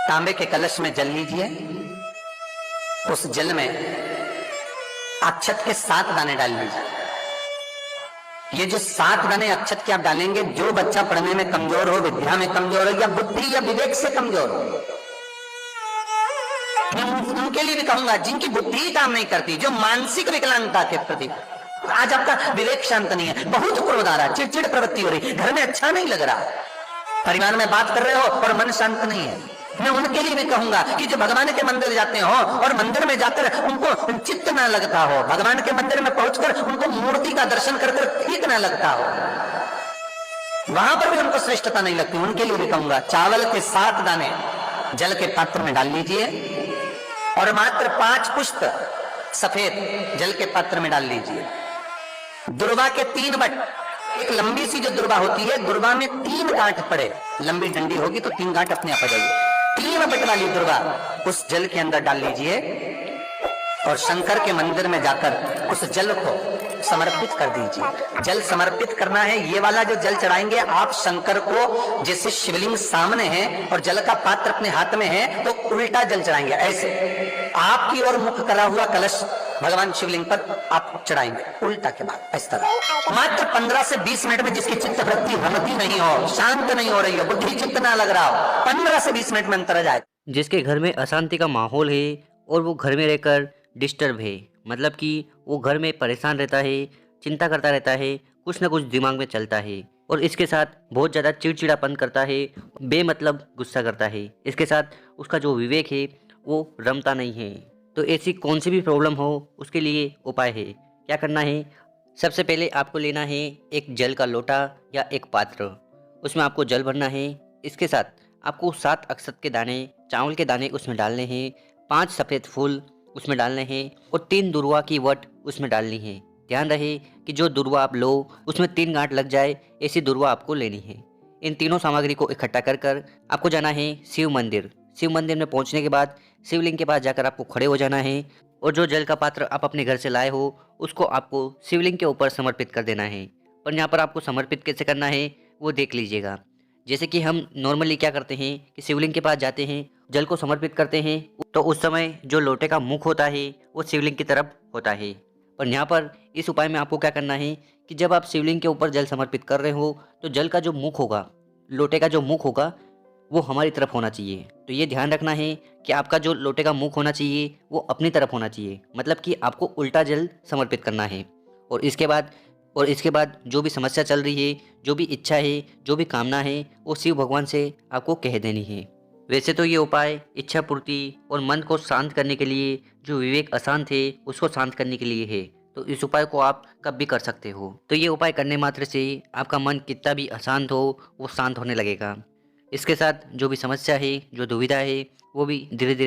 तांबे के कलश में जल लीजिए। उस जल में अक्षत के 7 दाने डाल लीजिए। ये जो 7 दाने अक्षत के आप डालेंगे, जो बच्चा पढ़ने में कमजोर हो, विद्या में कमजोर हो, या बुद्धि या विवेक से कमजोर हो, मैं उनके लिए भी कहूंगा जिनकी बुद्धि ही काम नहीं करती, जो मानसिक विकलांगता के प्रति, आज आपका विवेक शांत नहीं है, बहुत क्रोध आ रहा है, चिड़चिड़ प्रवृत्ति हो रही, घर में अच्छा नहीं लग रहा, परिवार में बात कर रहे हो और मन शांत नहीं है, मैं उनके लिए भी कहूंगा कि जो भगवान के मंदिर जाते हो और मंदिर में जाकर उनको चित्त ना लगता हो, भगवान के मंदिर में पहुंचकर उनको मूर्ति का दर्शन कर ठीक ना लगता हो, वहां पर भी उनको श्रेष्ठता नहीं लगती, उनके लिए भी कहूंगा चावल के 7 दाने जल के पात्र में डाल लीजिए और मात्र 5 पुष्प सफेद जल के पात्र में डाल लीजिए। दुर्वा के 3 बट, एक लंबी सी जो दुर्वा होती है, दुर्वा में 3 गांठ पड़े, लंबी डंडी होगी तो 3 गांठ अपने आप आ जाएगी, 3 बट वाली दुर्वा उस जल के अंदर डाल लीजिए और शंकर के मंदिर में जाकर उस जल को समर्पित कर दीजिए। जल समर्पित करना है, ये वाला जो जल चढ़ाएंगे आप शंकर को, जैसे शिवलिंग सामने है और जल का पात्र अपने हाथ में है, तो उल्टा जल चढ़ाएंगे, ऐसे आपकी ओर मुख करा हुआ कलश भगवान शिवलिंग पर आप चढ़ाएंगे, उल्टा के बाद इस तरह। मात्र 15 से 20 मिनट में जिसकी चित्त वृत्ति रमती नहीं हो, शांत नहीं हो रही हो, बुद्धि चित्त ना लग रहा हो, 15 से 20 मिनट में अंतर आ जाए। जिसके घर में अशांति का माहौल है और वो घर में रहकर डिस्टर्ब है, मतलब कि वो घर में परेशान रहता है, चिंता करता रहता है, कुछ ना कुछ दिमाग में चलता है और इसके साथ बहुत ज़्यादा चिड़चिड़ापन करता है, बेमतलब गुस्सा करता है, इसके साथ उसका जो विवेक है वो रमता नहीं है। तो ऐसी कौन सी भी प्रॉब्लम हो उसके लिए उपाय है। क्या करना है, सबसे पहले आपको लेना है एक जल का लोटा या एक पात्र, उसमें आपको जल भरना है। इसके साथ आपको 7 अक्षत के दाने, चावल के दाने उसमें डालने हैं, 5 सफ़ेद फूल उसमें डालने हैं और 3 दुर्वा की वट उसमें डालनी है। ध्यान रहे कि जो दुर्वा आप लो उसमें 3 गांठ लग जाए, ऐसी दुर्वा आपको लेनी है। इन तीनों सामग्री को इकट्ठा कर कर आपको जाना है शिव मंदिर। शिव मंदिर में पहुंचने के बाद शिवलिंग के पास जाकर आपको खड़े हो जाना है और जो जल का पात्र आप अपने घर से लाए हो उसको आपको शिवलिंग के ऊपर समर्पित कर देना है। पर यहाँ पर आपको समर्पित कैसे करना है वो देख लीजिएगा। जैसे कि हम नॉर्मली क्या करते हैं कि शिवलिंग के पास जाते हैं, जल को समर्पित करते हैं, तो उस समय जो लोटे का मुख होता है वो शिवलिंग की तरफ होता है। पर यहाँ पर इस उपाय में आपको क्या करना है कि जब आप शिवलिंग के ऊपर जल समर्पित कर रहे हो तो जल का जो मुख होगा, लोटे का जो मुख होगा वो हमारी तरफ होना चाहिए। तो ये ध्यान रखना है कि आपका जो लोटे का मुख होना चाहिए वो अपनी तरफ होना चाहिए, मतलब कि आपको उल्टा जल समर्पित करना है। और इसके बाद जो भी समस्या चल रही है, जो भी इच्छा है, जो भी कामना है, वो शिव भगवान से आपको कह देनी है। वैसे तो ये उपाय इच्छा पूर्ति और मन को शांत करने के लिए, जो विवेक अशांत है उसको शांत करने के लिए है, तो इस उपाय को आप कब भी कर सकते हो। तो ये उपाय करने मात्र से आपका मन कितना भी अशांत हो वो शांत होने लगेगा। इसके साथ जो भी समस्या है, जो दुविधा है, वो भी धीरे धीरे